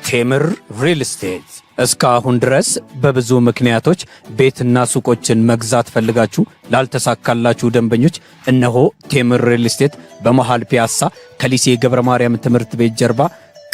ቴምር ሪል ስቴት እስካሁን ድረስ በብዙ ምክንያቶች ቤትና ሱቆችን መግዛት ፈልጋችሁ ላልተሳካላችሁ ደንበኞች እነሆ ቴምር ሪል ስቴት በመሃል ፒያሳ ከሊሴ ገብረ ማርያም ትምህርት ቤት ጀርባ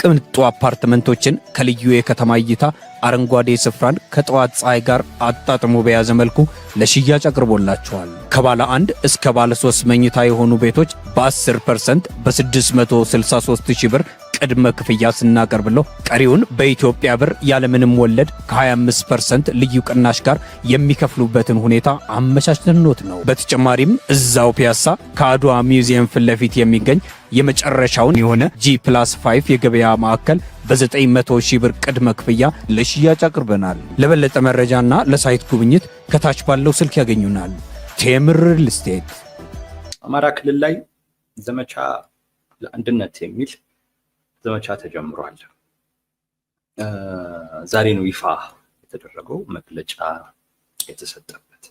ቅንጡ አፓርትመንቶችን ከልዩ የከተማ እይታ አረንጓዴ ስፍራን ከጠዋት ፀሐይ ጋር አጣጥሞ በያዘ መልኩ ለሽያጭ አቅርቦላችኋል። ከባለ 1 እስከ ባለ 3 መኝታ የሆኑ ቤቶች በ10% በ663,000 ብር ቅድመ ክፍያ ስናቀርብለው ቀሪውን በኢትዮጵያ ብር ያለምንም ወለድ ከ25% ልዩ ቅናሽ ጋር የሚከፍሉበትን ሁኔታ አመቻችተንዎት ነው። በተጨማሪም እዛው ፒያሳ ከአድዋ ሚውዚየም ፊት ለፊት የሚገኝ የመጨረሻውን የሆነ G+5 የገበያ ማዕከል በ900,000 ብር ቅድመ ክፍያ ለሽያጭ አቅርበናል። ለበለጠ መረጃና ለሳይት ጉብኝት ከታች ባለው ስልክ ያገኙናል። ቴምር ሪል ስቴት። አማራ ክልል ላይ ዘመቻ ለአንድነት የሚል ዘመቻ ተጀምሯል። ዛሬ ነው ይፋ የተደረገው መግለጫ የተሰጠበት።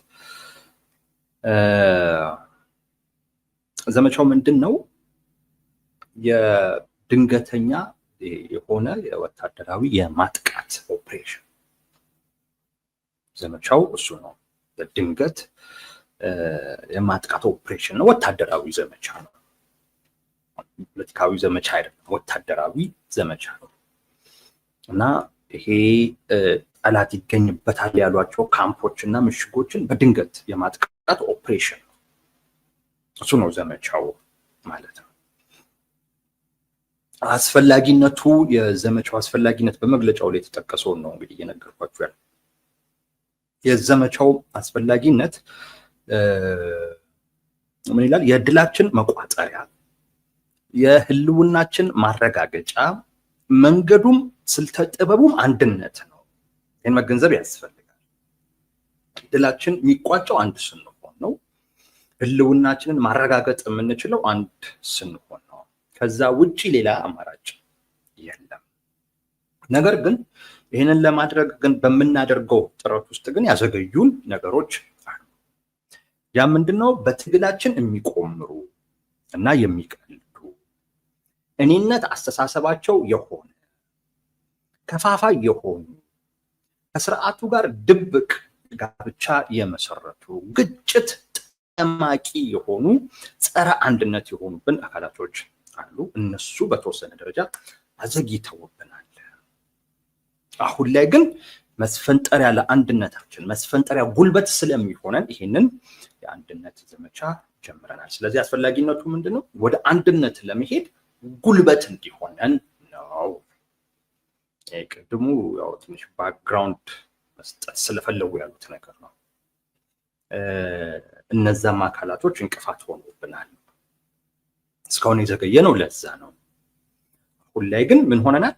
ዘመቻው ምንድነው? የድንገተኛ የሆነ የወታደራዊ የማጥቃት ኦፕሬሽን ዘመቻው እሱ ነው። በድንገት የማጥቃት ኦፕሬሽን ነው። ወታደራዊ ዘመቻ ነው። ፖለቲካዊ ዘመቻ አይደለም፣ ወታደራዊ ዘመቻ ነው እና ይሄ ጠላት ይገኝበታል ያሏቸው ካምፖችና ምሽጎችን በድንገት የማጥቃት ኦፕሬሽን ነው። እሱ ነው ዘመቻው ማለት ነው። አስፈላጊነቱ የዘመቻው አስፈላጊነት በመግለጫው ላይ የተጠቀሰው ነው እንግዲህ እየነገርኳችሁ ያለው። የዘመቻው አስፈላጊነት ምን ይላል? የድላችን መቋጠሪያ፣ የህልውናችን ማረጋገጫ፣ መንገዱም ስልተ ጥበቡም አንድነት ነው። ይህን መገንዘብ ያስፈልጋል። ድላችን የሚቋጨው አንድ ስንሆን ነው። ህልውናችንን ማረጋገጥ የምንችለው አንድ ስንሆን ነው። ከዛ ውጪ ሌላ አማራጭ የለም። ነገር ግን ይህንን ለማድረግ ግን በምናደርገው ጥረት ውስጥ ግን ያዘገዩን ነገሮች አሉ። ያ ምንድነው? በትግላችን የሚቆምሩ እና የሚቀልዱ እኔነት አስተሳሰባቸው የሆነ ከፋፋይ የሆኑ ከስርዓቱ ጋር ድብቅ ጋብቻ የመሰረቱ ግጭት ጠማቂ የሆኑ ጸረ አንድነት የሆኑብን አካላቶች አሉ። እነሱ በተወሰነ ደረጃ አዘግይተውብናል። አሁን ላይ ግን መስፈንጠሪያ ለአንድነታችን መስፈንጠሪያ ጉልበት ስለሚሆነን ይሄንን የአንድነት ዘመቻ ጀምረናል። ስለዚህ አስፈላጊነቱ ምንድነው? ወደ አንድነት ለመሄድ ጉልበት እንዲሆነን ነው። ቅድሙ ያው ትንሽ ባክግራውንድ መስጠት ስለፈለጉ ያሉት ነገር ነው። እነዛም አካላቶች እንቅፋት ሆኖብናል። እስካሁን የዘገየ ነው። ለዛ ነው። አሁን ላይ ግን ምን ሆነናል?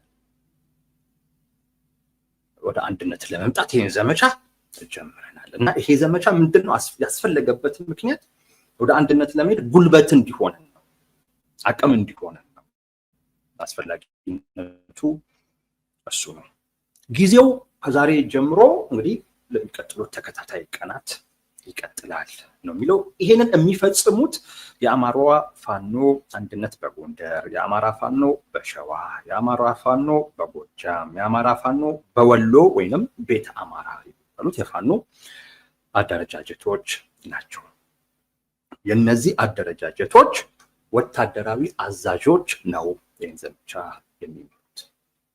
ወደ አንድነት ለመምጣት ይሄን ዘመቻ ጀምረናል እና ይሄ ዘመቻ ምንድነው ያስፈለገበት ምክንያት ወደ አንድነት ለመሄድ ጉልበት እንዲሆነን ነው፣ አቅም እንዲሆነን ነው። አስፈላጊነቱ እሱ ነው። ጊዜው ከዛሬ ጀምሮ እንግዲህ ለሚቀጥሉት ተከታታይ ቀናት ይቀጥላል ነው የሚለው። ይሄንን የሚፈጽሙት የአማራ ፋኖ አንድነት በጎንደር፣ የአማራ ፋኖ በሸዋ፣ የአማራ ፋኖ በጎጃም፣ የአማራ ፋኖ በወሎ ወይንም ቤተ አማራ የሚባሉት የፋኖ አደረጃጀቶች ናቸው። የነዚህ አደረጃጀቶች ወታደራዊ አዛዦች ነው ይህን ዘመቻ የሚመሩት።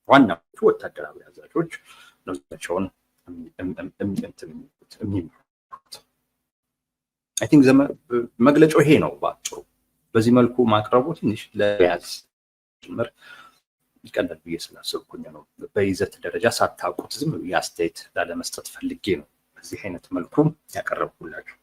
ዋናዎቹ ወታደራዊ አዛዦች ነው ዘመቻውን የሚመሩት። አይ ቲንክ መግለጫው ይሄ ነው ባጭሩ። በዚህ መልኩ ማቅረቡ ትንሽ ለያዝ ጭምር ይቀላል ብዬ ስላሰብኩኝ ነው። በይዘት ደረጃ ሳታውቁት ዝም ብዬ አስተያየት ላለመስጠት ፈልጌ ነው በዚህ አይነት መልኩ ያቀረብኩላችሁ።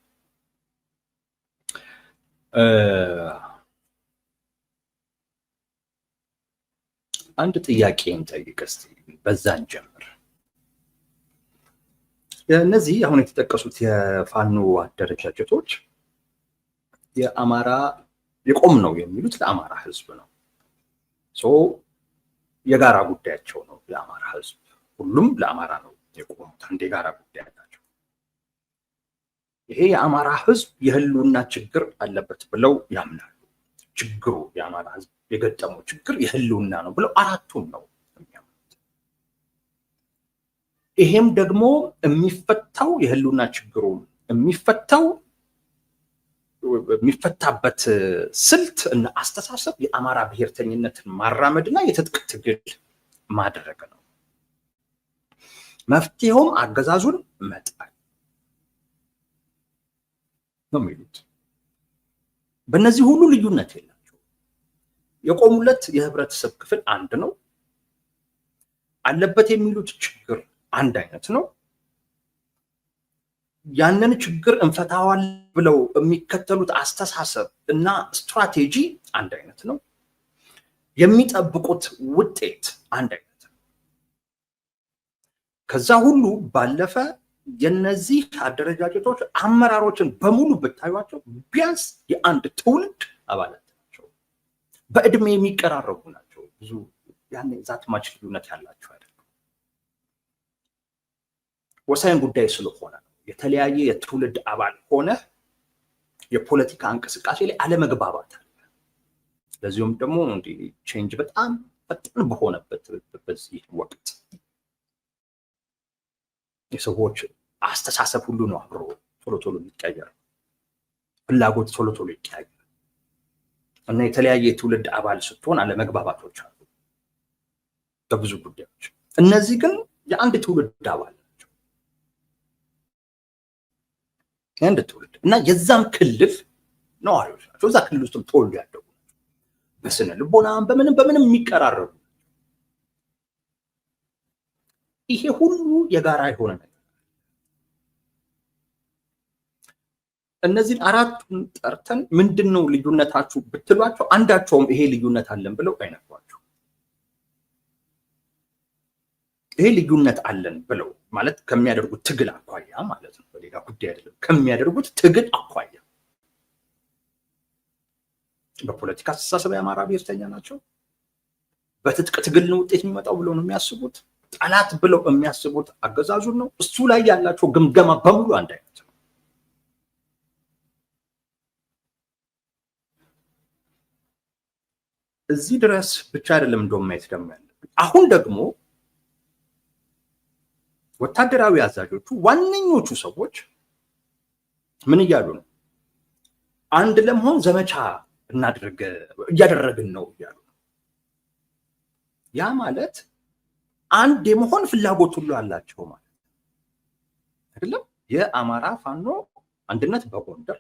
አንድ ጥያቄ እንጠይቅ እስቲ፣ በዛን ጀምር። እነዚህ አሁን የተጠቀሱት የፋኖ አደረጃጀቶች የአማራ የቆም ነው የሚሉት ለአማራ ህዝብ ነው። የጋራ ጉዳያቸው ነው የአማራ ህዝብ። ሁሉም ለአማራ ነው የቆሙት። አንድ የጋራ ጉዳይ አላቸው። ይሄ የአማራ ህዝብ የህልውና ችግር አለበት ብለው ያምናሉ። ችግሩ የአማራ ህዝብ የገጠመው ችግር የህልውና ነው ብለው አራቱም ነው የሚያምኑት። ይሄም ደግሞ የሚፈታው የህልውና ችግሩ የሚፈታበት ስልት እና አስተሳሰብ የአማራ ብሔርተኝነትን ማራመድና የትጥቅ ትግል ማድረግ ነው። መፍትሄውም አገዛዙን መጣል ነው የሚሉት። በእነዚህ ሁሉ ልዩነት የላቸው። የቆሙለት የህብረተሰብ ክፍል አንድ ነው። አለበት የሚሉት ችግር አንድ አይነት ነው። ያንን ችግር እንፈታዋል ብለው የሚከተሉት አስተሳሰብ እና ስትራቴጂ አንድ አይነት ነው። የሚጠብቁት ውጤት አንድ አይነት ነው። ከዛ ሁሉ ባለፈ የነዚህ አደረጃጀቶች አመራሮችን በሙሉ ብታዩቸው ቢያንስ የአንድ ትውልድ አባላት ናቸው። በእድሜ የሚቀራረቡ ናቸው። ብዙ ያን ዛት ማች ልዩነት ያላቸው አይደለም። ወሳኝ ጉዳይ ስለሆነ ነው። የተለያየ የትውልድ አባል ሆነ የፖለቲካ እንቅስቃሴ ላይ አለመግባባት አለ። ለዚሁም ደግሞ እንዲህ ቼንጅ በጣም ፈጣን በሆነበት በዚህ ወቅት የሰዎች አስተሳሰብ ሁሉ ነው አብሮ ቶሎ ቶሎ የሚቀየር፣ ፍላጎት ቶሎ ቶሎ ይቀያየር እና የተለያየ የትውልድ አባል ስትሆን አለመግባባቶች አሉ በብዙ ጉዳዮች። እነዚህ ግን የአንድ ትውልድ አባል ናቸው። የአንድ ትውልድ እና የዛም ክልል ነዋሪዎች ናቸው። እዛ ክልል ውስጥም ተወልዶ ያደጉ በስነ ልቦናም በምንም የሚቀራረቡ። ይሄ ሁሉ የጋራ የሆነ ነገር። እነዚህን አራቱን ጠርተን ምንድነው ልዩነታችሁ ብትሏቸው አንዳቸውም ይሄ ልዩነት አለን ብለው አይነግሯቸው። ይሄ ልዩነት አለን ብለው ማለት ከሚያደርጉት ትግል አኳያ ማለት ነው፣ በሌላ ጉዳይ አይደለም። ከሚያደርጉት ትግል አኳያ በፖለቲካ አስተሳሰብ የአማራ ብሔርተኛ ናቸው። በትጥቅ ትግል ነው ውጤት የሚመጣው ብለው ነው የሚያስቡት። ጠላት ብለው የሚያስቡት አገዛዙን ነው። እሱ ላይ ያላቸው ግምገማ በሙሉ አንድ አይነት ነው። እዚህ ድረስ ብቻ አይደለም እንደውም ማየት ደግሞ ያለብን። አሁን ደግሞ ወታደራዊ አዛዦቹ ዋነኞቹ ሰዎች ምን እያሉ ነው? አንድ ለመሆን ዘመቻ እያደረግን ነው እያሉ ነው። ያ ማለት አንድ የመሆን ፍላጎት ሁሉ አላቸው ማለት አይደለም። የአማራ ፋኖ አንድነት በጎንደር፣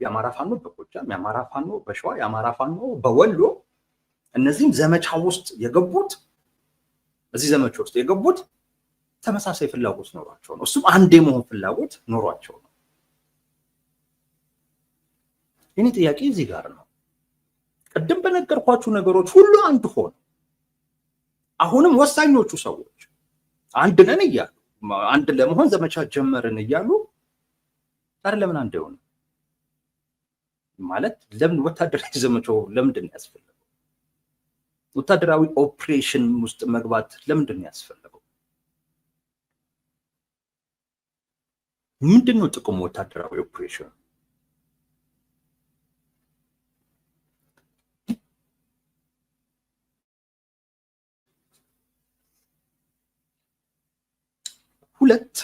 የአማራ ፋኖ በጎጃም፣ የአማራ ፋኖ በሸዋ፣ የአማራ ፋኖ በወሎ፣ እነዚህም ዘመቻ ውስጥ የገቡት ተመሳሳይ ፍላጎት ኖሯቸው ነው። እሱም አንድ የመሆን ፍላጎት ኖሯቸው ነው። የኔ ጥያቄ እዚህ ጋር ነው። ቅድም በነገርኳችሁ ነገሮች ሁሉ አንድ ሆነ። አሁንም ወሳኞቹ ሰዎች አንድ ነን እያሉ አንድ ለመሆን ዘመቻ ጀመርን እያሉ ታዲያ ለምን አንድ ይሆን ማለት? ለምን ወታደራዊ ዘመቻው ለምንድን ነው ያስፈልገው? ወታደራዊ ኦፕሬሽን ውስጥ መግባት ለምንድን ነው ያስፈልገው? ምንድን ነው ጥቅሙ ወታደራዊ ኦፕሬሽን? ሁለት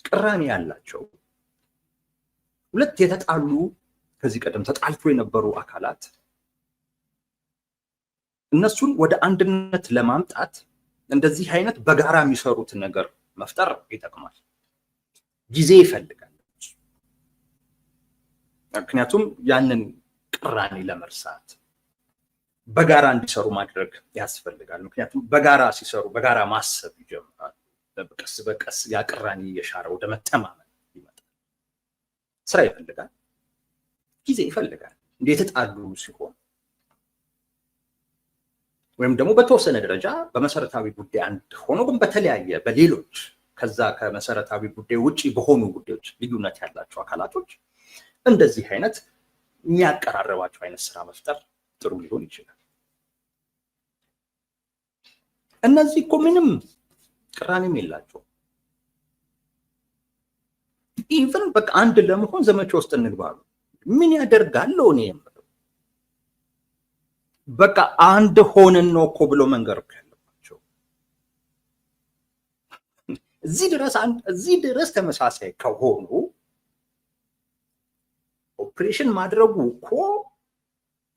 ቅራኔ ያላቸው ሁለት የተጣሉ ከዚህ ቀደም ተጣልፎ የነበሩ አካላት እነሱን ወደ አንድነት ለማምጣት እንደዚህ አይነት በጋራ የሚሰሩት ነገር መፍጠር ይጠቅማል። ጊዜ ይፈልጋል። ምክንያቱም ያንን ቅራኔ ለመርሳት በጋራ እንዲሰሩ ማድረግ ያስፈልጋል። ምክንያቱም በጋራ ሲሰሩ በጋራ ማሰብ ይጀምራል። በቀስ በቀስ ያ ቅራኔ እየሻረ ወደ መተማመን ይመጣል። ስራ ይፈልጋል፣ ጊዜ ይፈልጋል። የተጣሉ ሲሆን ወይም ደግሞ በተወሰነ ደረጃ በመሰረታዊ ጉዳይ አንድ ሆኖ ግን በተለያየ በሌሎች ከዛ ከመሰረታዊ ጉዳይ ውጪ በሆኑ ጉዳዮች ልዩነት ያላቸው አካላቶች እንደዚህ አይነት የሚያቀራረባቸው አይነት ስራ መፍጠር ጥሩ ሊሆን ይችላል። እነዚህ እኮ ምንም ቅራኔም የላቸው። ኢቭን በቃ አንድ ለመሆን ዘመቻ ውስጥ እንግባሉ ምን ያደርጋለው? እኔ የምለው በቃ አንድ ሆነን ነው እኮ ብሎ መንገር ያለባቸው። እዚህ ድረስ ተመሳሳይ ከሆኑ ኦፕሬሽን ማድረጉ እኮ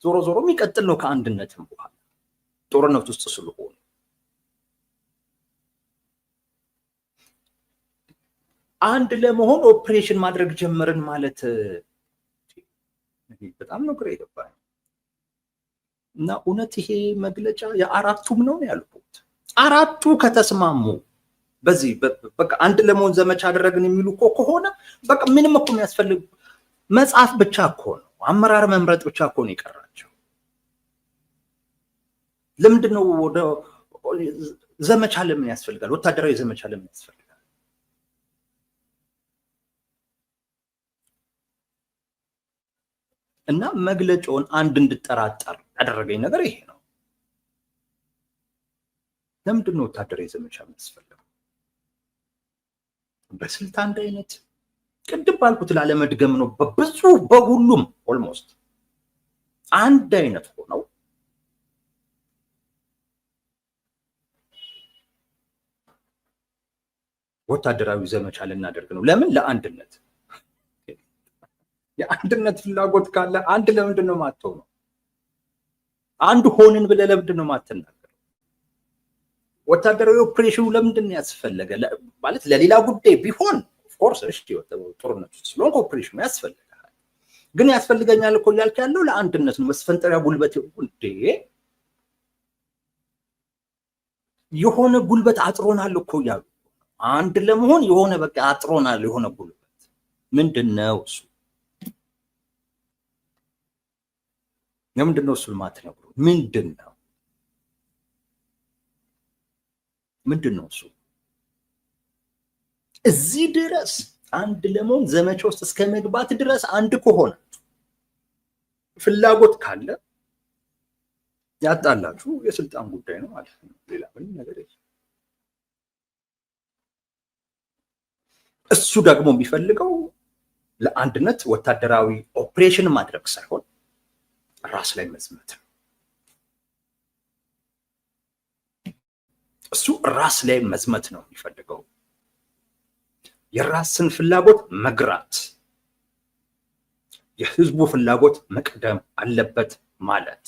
ዞሮ ዞሮ የሚቀጥል ነው ከአንድነትም በኋላ ጦርነት ውስጥ ስለሆኑ አንድ ለመሆን ኦፕሬሽን ማድረግ ጀመርን ማለት በጣም ነው ግራ የገባኝ። እና እውነት ይሄ መግለጫ የአራቱም ነው ያልኩት። አራቱ ከተስማሙ በዚህ በቃ አንድ ለመሆን ዘመቻ አደረግን የሚሉ እኮ ከሆነ በቃ ምንም እኮ የሚያስፈልግ መጽሐፍ ብቻ እኮ ነው፣ አመራር መምረጥ ብቻ እኮ ነው የቀራቸው። ለምንድን ነው ወደ ዘመቻ ለምን ያስፈልጋል? ወታደራዊ ዘመቻ ለምን ያስፈልጋል? እና መግለጫውን አንድ እንድጠራጠር ያደረገኝ ነገር ይሄ ነው። ለምንድን ነው ወታደራዊ ዘመቻ የሚያስፈልገው? በስልት አንድ አይነት ቅድም ባልኩት ላለመድገም ነው። በብዙ በሁሉም ኦልሞስት አንድ አይነት ሆነው ወታደራዊ ዘመቻ ልናደርግ ነው። ለምን? ለአንድነት። የአንድነት ፍላጎት ካለ አንድ ለምንድን ነው የማትሆነው? አንድ ሆንን ብለህ ለምንድን ነው የማትናገረው? ወታደራዊ ኦፕሬሽኑ ለምንድን ያስፈለገ? ማለት ለሌላ ጉዳይ ቢሆን ኦፍኮርስ እሺ፣ ጦርነት ውስጥ ስለሆንክ ኦፕሬሽኑ ያስፈልጋል። ግን ያስፈልገኛል እኮ እያልክ ያለው ለአንድነት ነው። መስፈንጠሪያ ጉልበት እንዴ! የሆነ ጉልበት አጥሮናል እኮ እያሉ አንድ ለመሆን የሆነ በቃ አጥሮናል የሆነ ጉልበት ምንድን ነው እሱ? ለምንድን ነው እሱ የማትነግሩ? ምንድን ነው እሱ? እዚህ ድረስ አንድ ለመሆን ዘመቻ ውስጥ እስከ መግባት ድረስ አንድ ከሆነ ፍላጎት ካለ ያጣላችሁ የስልጣን ጉዳይ ነው ማለት ነው። ሌላ ምንም ነገር የለም። እሱ ደግሞ የሚፈልገው ለአንድነት ወታደራዊ ኦፕሬሽን ማድረግ ሳይሆን ራስ ላይ መዝመት ነው። እሱ ራስ ላይ መዝመት ነው የሚፈልገው። የራስን ፍላጎት መግራት፣ የህዝቡ ፍላጎት መቅደም አለበት ማለት።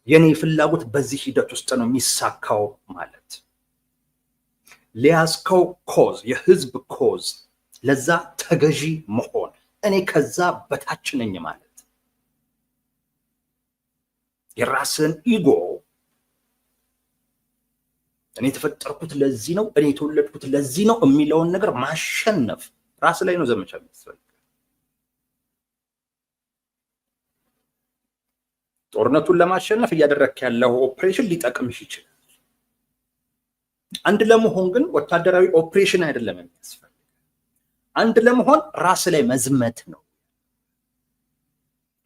የኔ ፍላጎት በዚህ ሂደት ውስጥ ነው የሚሳካው ማለት። ሊያዝከው ኮዝ፣ የህዝብ ኮዝ፣ ለዛ ተገዢ መሆን፣ እኔ ከዛ በታች ነኝ ማለት። የራስን ኢጎ እኔ የተፈጠርኩት ለዚህ ነው፣ እኔ የተወለድኩት ለዚህ ነው የሚለውን ነገር ማሸነፍ ራስ ላይ ነው ዘመቻ የሚያስፈልግ። ጦርነቱን ለማሸነፍ እያደረግክ ያለው ኦፕሬሽን ሊጠቅምሽ ይችላል። አንድ ለመሆን ግን ወታደራዊ ኦፕሬሽን አይደለም የሚያስፈልግ። አንድ ለመሆን ራስ ላይ መዝመት ነው።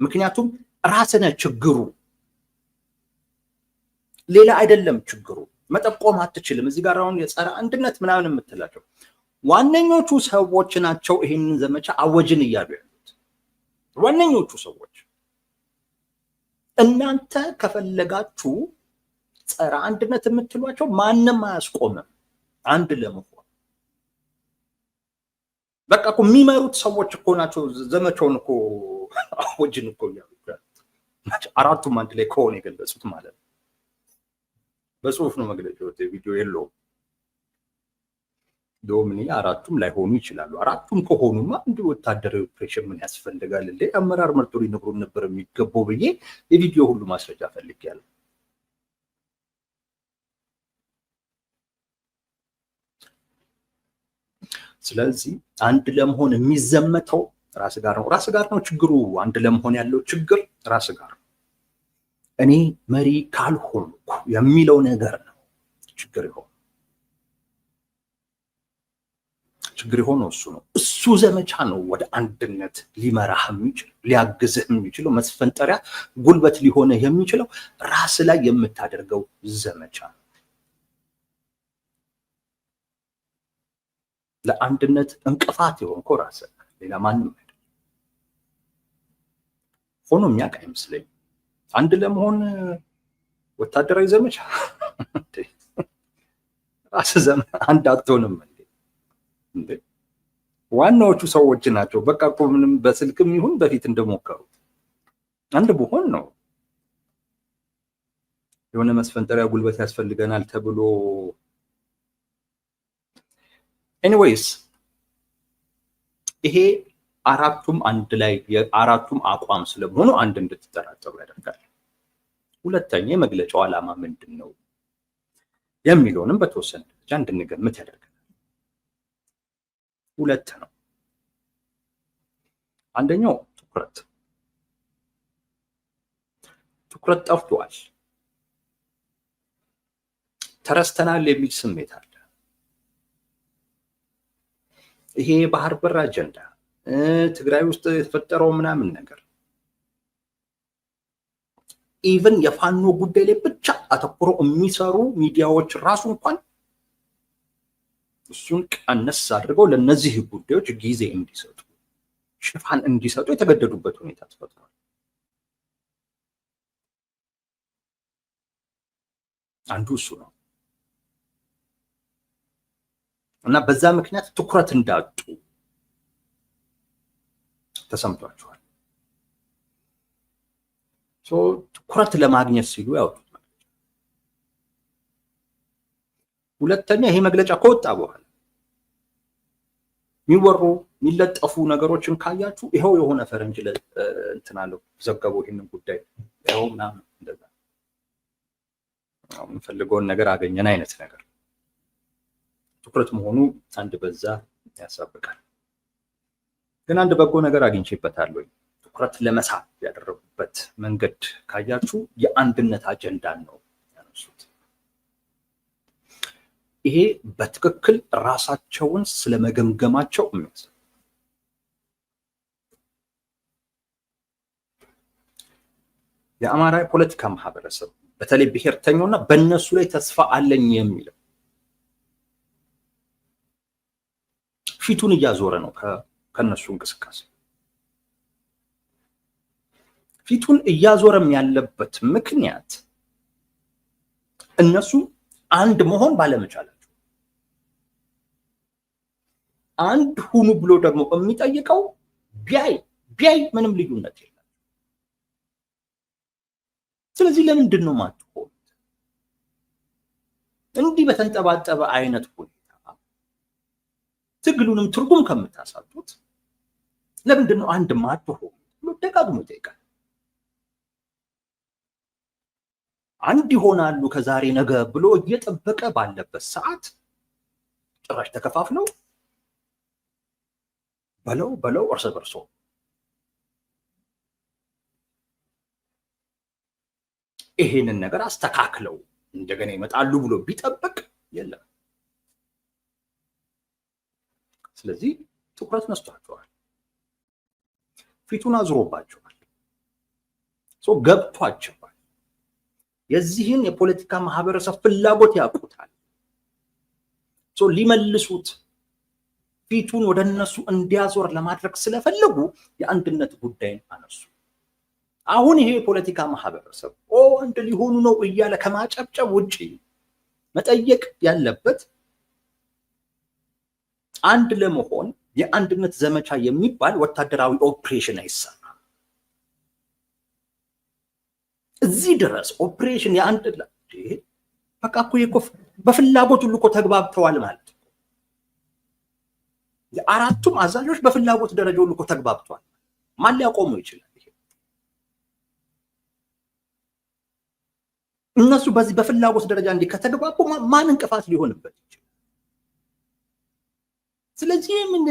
ምክንያቱም ራስ ነህ ችግሩ፣ ሌላ አይደለም ችግሩ። መጠቆም አትችልም። እዚህ ጋር አሁን የጸረ አንድነት ምናምን የምትላቸው ዋነኞቹ ሰዎች ናቸው ይሄንን ዘመቻ አወጅን እያሉ ያሉት ዋነኞቹ ሰዎች። እናንተ ከፈለጋችሁ ጸረ አንድነት የምትሏቸው ማንም አያስቆምም አንድ ለመሆን። በቃ እኮ የሚመሩት ሰዎች እኮ ናቸው ዘመቻውን እኮ አወጅን እኮ እያሉ ያሉት። አራቱም አንድ ላይ ከሆነ የገለጹት ማለት ነው። በጽሁፍ ነው መግለጫው፣ ቪዲዮ የለውም። ዶምኒ አራቱም ላይሆኑ ይችላሉ። አራቱም ከሆኑማ አንድ ወታደራዊ ኦፕሬሽን ምን ያስፈልጋል እንዴ? አመራር መርጦ ሊነግሩን ነበር የሚገባው ብዬ የቪዲዮ ሁሉ ማስረጃ ፈልጌያለሁ። ስለዚህ አንድ ለመሆን የሚዘመተው ራስ ጋር ነው። ራስ ጋር ነው ችግሩ። አንድ ለመሆን ያለው ችግር ራስ ጋር ነው። እኔ መሪ ካልሆንኩ የሚለው ነገር ነው ችግር የሆነው እሱ ነው። እሱ ዘመቻ ነው ወደ አንድነት ሊመራህ የሚችለው ሊያግዝህ የሚችለው መስፈንጠሪያ ጉልበት ሊሆንህ የሚችለው ራስ ላይ የምታደርገው ዘመቻ ነው። ለአንድነት እንቅፋት የሆንከው ራስህ፣ ሌላ ማንም አይደለም። ሆኖ የሚያውቅ አይመስለኝም። አንድ ለመሆን ወታደራዊ ዘመቻ ራስ ዘመን አንድ አትሆንም እንዴ? ዋናዎቹ ሰዎች ናቸው። በቃ እኮ ምንም በስልክም ይሁን በፊት እንደሞከሩት አንድ ብሆን ነው። የሆነ መስፈንጠሪያ ጉልበት ያስፈልገናል ተብሎ ኤኒዌይስ ይሄ አራቱም አንድ ላይ የአራቱም አቋም ስለመሆኑ አንድ እንድትጠራጠሩ ያደርጋል። ሁለተኛ የመግለጫው ዓላማ ምንድን ነው የሚለውንም በተወሰነ ደረጃ እንድንገምት ያደርጋል። ሁለት ነው። አንደኛው ትኩረት ጠፍቷል፣ ተረስተናል የሚል ስሜት አለ። ይሄ ባህር በር አጀንዳ ትግራይ ውስጥ የተፈጠረው ምናምን ነገር ኢቭን የፋኖ ጉዳይ ላይ ብቻ አተኩረው የሚሰሩ ሚዲያዎች ራሱ እንኳን እሱን ቀነስ አድርገው ለነዚህ ጉዳዮች ጊዜ እንዲሰጡ ሽፋን እንዲሰጡ የተገደዱበት ሁኔታ ተፈጥሯል። አንዱ እሱ ነው እና በዛ ምክንያት ትኩረት እንዳጡ ተሰምቷቸዋል። ትኩረት ለማግኘት ሲሉ ያወጡት መግለጫ። ሁለተኛ ይሄ መግለጫ ከወጣ በኋላ የሚወሩ የሚለጠፉ ነገሮችን ካያችሁ ይኸው የሆነ ፈረንጅ እንትን አለው ዘገበው ይህንን ጉዳይ ይኸው ምናምን እንደዛ የምንፈልገውን ነገር አገኘን አይነት ነገር ትኩረት መሆኑ አንድ በዛ ያሳብቃል። ግን አንድ በጎ ነገር አግኝቼበታለሁ። ትኩረት ለመሳብ ያደረጉበት መንገድ ካያችሁ የአንድነት አጀንዳን ነው ያነሱት። ይሄ በትክክል ራሳቸውን ስለመገምገማቸው የሚያሳይ የአማራ ፖለቲካ ማህበረሰብ በተለይ ብሔርተኛውና በእነሱ ላይ ተስፋ አለኝ የሚለው ፊቱን እያዞረ ነው ከነሱ እንቅስቃሴ። ፊቱን እያዞረም ያለበት ምክንያት እነሱ አንድ መሆን ባለመቻላቸው፣ አንድ ሁኑ ብሎ ደግሞ የሚጠይቀው ቢያይ ምንም ልዩነት የለም። ስለዚህ ለምንድን ነው ማትሆኑት? እንዲህ በተንጠባጠበ አይነት ሁኔታ ትግሉንም ትርጉም ከምታሳጡት ለምንድን ነው አንድ ማትሆኑት ብሎ ደጋግሞ ይጠይቃል። አንድ ይሆናሉ ከዛሬ ነገ ብሎ እየጠበቀ ባለበት ሰዓት ጭራሽ ተከፋፍለው በለው እርስ በርሶ ይሄንን ነገር አስተካክለው እንደገና ይመጣሉ ብሎ ቢጠብቅ የለም። ስለዚህ ትኩረት ነስቷቸዋል፣ ፊቱን አዝሮባቸዋል፣ ገብቷቸዋል። የዚህን የፖለቲካ ማህበረሰብ ፍላጎት ያውቁታል። ሊመልሱት ፊቱን ወደ እነሱ እንዲያዞር ለማድረግ ስለፈለጉ የአንድነት ጉዳይን አነሱ። አሁን ይሄ የፖለቲካ ማህበረሰብ አንድ ሊሆኑ ነው እያለ ከማጨብጨብ ውጪ መጠየቅ ያለበት አንድ ለመሆን የአንድነት ዘመቻ የሚባል ወታደራዊ ኦፕሬሽን አይሰራም። እዚህ ድረስ ኦፕሬሽን የአንድ በቃ እኮ በፍላጎት ሁሉ እኮ ተግባብተዋል ማለት ነው። የአራቱም አዛዦች በፍላጎት ደረጃ ሁሉ እኮ ተግባብተዋል። ማን ሊያቆመው ይችላል? እነሱ በዚህ በፍላጎት ደረጃ እንዲህ ከተግባቡ ማን እንቅፋት ሊሆንበት ይችላል? ስለዚህ ምን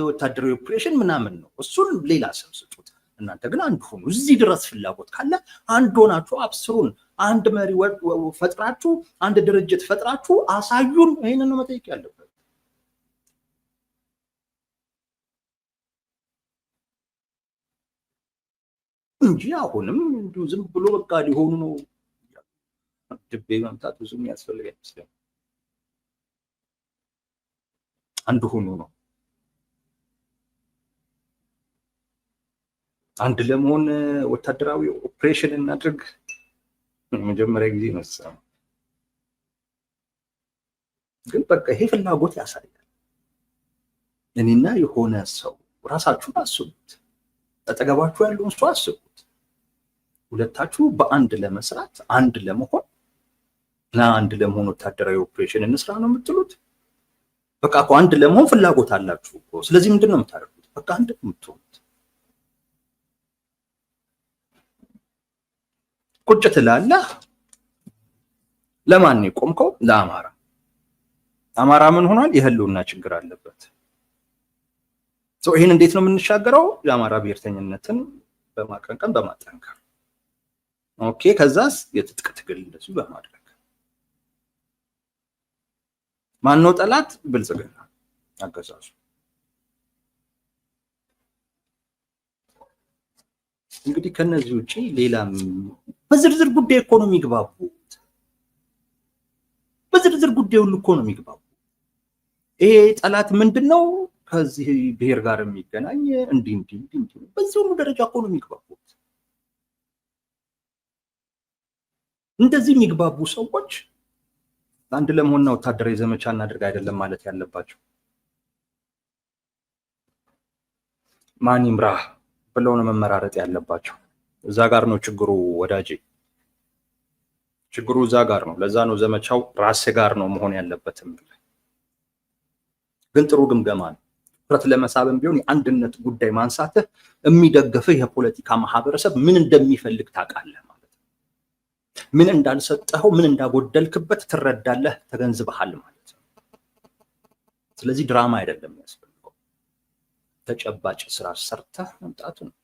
ወታደራዊ ኦፕሬሽን ምናምን ነው፣ እሱን ሌላ ስም ስጡት። እናንተ ግን አንድ ሆኑ። እዚህ ድረስ ፍላጎት ካለ አንድ ሆናችሁ አብስሩን። አንድ መሪ ፈጥራችሁ፣ አንድ ድርጅት ፈጥራችሁ አሳዩን። ይሄንን ነው መጠየቅ ያለበት እንጂ አሁንም እንዲሁ ዝም ብሎ በቃ ሊሆኑ ነው ድቤ መምታት ብዙ የሚያስፈልግ አይመስለኝም። አንድ ሆኑ ነው። አንድ ለመሆን ወታደራዊ ኦፕሬሽን እናድርግ መጀመሪያ ጊዜ ነው። ግን በቃ ይሄ ፍላጎት ያሳያል። እኔና የሆነ ሰው ራሳችሁን አስቡት፣ አጠገባችሁ ያለውን ሰው አስቡት። ሁለታችሁ በአንድ ለመስራት አንድ ለመሆን አንድ ለመሆን ወታደራዊ ኦፕሬሽን እንስራ ነው የምትሉት። በቃ እኮ አንድ ለመሆን ፍላጎት አላችሁ እኮ። ስለዚህ ምንድነው የምታደርጉት? በቃ አንድ ነው የምትሆኑት። ቁጭ ትላለህ። ለማን ነው የቆምከው? ለአማራ። አማራ ምን ሆኗል? የህልውና ችግር አለበት። ይሄን እንዴት ነው የምንሻገረው? የአማራ ብሔርተኝነትን በማቀንቀን በማጠንከር ኦኬ። ከዛስ የትጥቅ ትግል እንደዚሁ በማድረግ ማነው ጠላት? ብልጽግና አገዛዙ። እንግዲህ ከነዚህ ውጪ ሌላም በዝርዝር ጉዳይ እኮ ነው የሚግባቡት። በዝርዝር ጉዳይ ሁሉ እኮ ነው የሚግባቡት። ይሄ ጠላት ምንድነው? ከዚህ ብሔር ጋር የሚገናኝ እንዲህ በዚህ ሁሉ ደረጃ እኮ ነው የሚግባቡት። እንደዚህ የሚግባቡ ሰዎች አንድ ለመሆንና ወታደራዊ ዘመቻ እናድርግ አይደለም ማለት ያለባቸው። ማን ይምራህ ብለው ነው መመራረጥ ያለባቸው። እዛ ጋር ነው ችግሩ ወዳጄ፣ ችግሩ እዛ ጋር ነው። ለዛ ነው ዘመቻው ራስ ጋር ነው መሆን ያለበትም። ግን ጥሩ ግምገማ ነው። ትኩረት ለመሳብም ቢሆን የአንድነት ጉዳይ ማንሳትህ የሚደግፍህ የፖለቲካ ማህበረሰብ ምን እንደሚፈልግ ታውቃለህ ማለት ነው። ምን እንዳልሰጠኸው ምን እንዳጎደልክበት ትረዳለህ፣ ተገንዝበሃል ማለት ነው። ስለዚህ ድራማ አይደለም የሚያስፈልገው፣ ተጨባጭ ስራ ሰርተህ መምጣቱ ነው።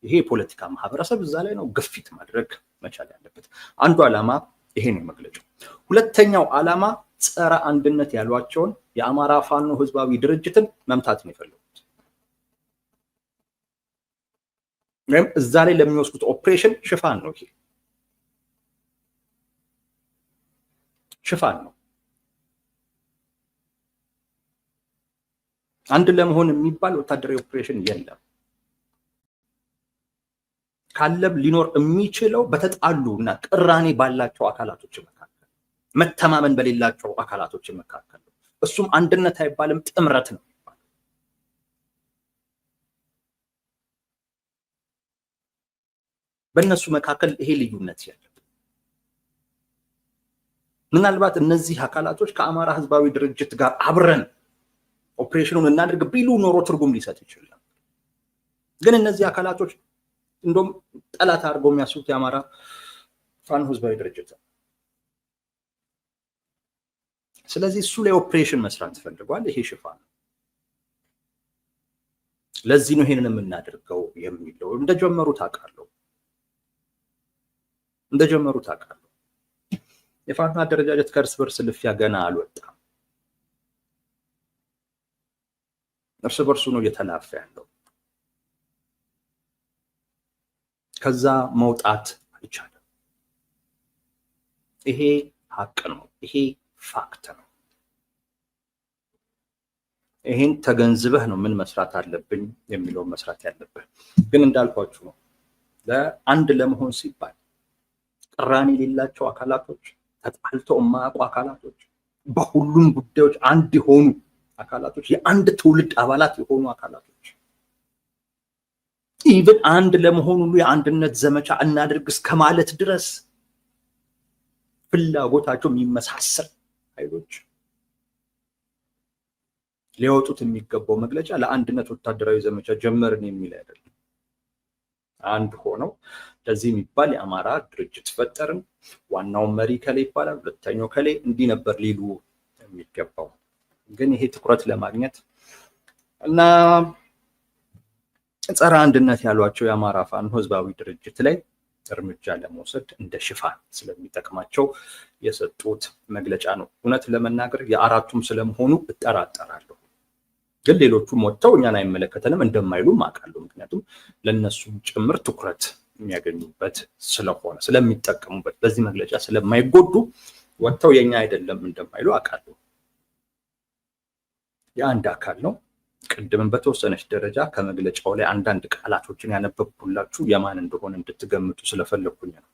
ይሄ የፖለቲካ ማህበረሰብ እዛ ላይ ነው ግፊት ማድረግ መቻል ያለበት። አንዱ ዓላማ ይሄ ነው መግለጫው። ሁለተኛው ዓላማ ጸረ አንድነት ያሏቸውን የአማራ ፋኖ ህዝባዊ ድርጅትን መምታት ነው የፈለጉት። ወይም እዛ ላይ ለሚወስዱት ኦፕሬሽን ሽፋን ነው። ይሄ ሽፋን ነው። አንድ ለመሆን የሚባል ወታደራዊ ኦፕሬሽን የለም። ካለም ሊኖር የሚችለው በተጣሉ እና ቅራኔ ባላቸው አካላቶች መካከል፣ መተማመን በሌላቸው አካላቶች መካከል ነው። እሱም አንድነት አይባልም፣ ጥምረት ነው የሚባለው። በእነሱ መካከል ይሄ ልዩነት ያለ። ምናልባት እነዚህ አካላቶች ከአማራ ህዝባዊ ድርጅት ጋር አብረን ኦፕሬሽኑን እናድርግ ቢሉ ኖሮ ትርጉም ሊሰጥ ይችላል። ግን እነዚህ አካላቶች እንደውም ጠላት አድርገው የሚያስቡት የአማራ ፋኖ ህዝባዊ ድርጅት ነው። ስለዚህ እሱ ላይ ኦፕሬሽን መስራት ፈልጓል። ይሄ ሽፋን ነው። ለዚህ ነው ይሄንን የምናደርገው የሚለው። እንደጀመሩት አውቃለሁ። የፋኖ አደረጃጀት ከእርስ በርስ ልፊያ ገና አልወጣም። እርስ በርሱ ነው እየተላፈ ያለው። ከዛ መውጣት አይቻልም። ይሄ ሀቅ ነው። ይሄ ፋክት ነው። ይሄን ተገንዝበህ ነው ምን መስራት አለብኝ የሚለው መስራት ያለብህ። ግን እንዳልኳችሁ ነው፣ ለአንድ ለመሆን ሲባል ቅራኔ የሌላቸው አካላቶች፣ ተጣልተው የማያውቁ አካላቶች፣ በሁሉም ጉዳዮች አንድ የሆኑ አካላቶች፣ የአንድ ትውልድ አባላት የሆኑ አካላቶች ኢቭን አንድ ለመሆን ሁሉ የአንድነት ዘመቻ እናድርግ እስከ ማለት ድረስ ፍላጎታቸው የሚመሳሰል ኃይሎች ሊወጡት የሚገባው መግለጫ ለአንድነት ወታደራዊ ዘመቻ ጀመርን የሚል አይደለም። አንድ ሆነው ለዚህ የሚባል የአማራ ድርጅት ፈጠርን፣ ዋናው መሪ ከሌ ይባላል፣ ሁለተኛው ከሌ እንዲህ ነበር ሊሉ የሚገባው። ግን ይሄ ትኩረት ለማግኘት እና ጸረ አንድነት ያሏቸው የአማራ ፋኖ ህዝባዊ ድርጅት ላይ እርምጃ ለመውሰድ እንደ ሽፋን ስለሚጠቅማቸው የሰጡት መግለጫ ነው። እውነት ለመናገር የአራቱም ስለመሆኑ እጠራጠራለሁ። ግን ሌሎቹም ወጥተው እኛን አይመለከተንም እንደማይሉም አውቃለሁ። ምክንያቱም ለነሱም ጭምር ትኩረት የሚያገኙበት ስለሆነ ስለሚጠቀሙበት፣ በዚህ መግለጫ ስለማይጎዱ ወጥተው የኛ አይደለም እንደማይሉ አውቃለሁ። የአንድ አካል ነው። ቅድምን በተወሰነች ደረጃ ከመግለጫው ላይ አንዳንድ ቃላቶችን ያነበብኩላችሁ የማን እንደሆነ እንድትገምቱ ስለፈለኩኝ ነው።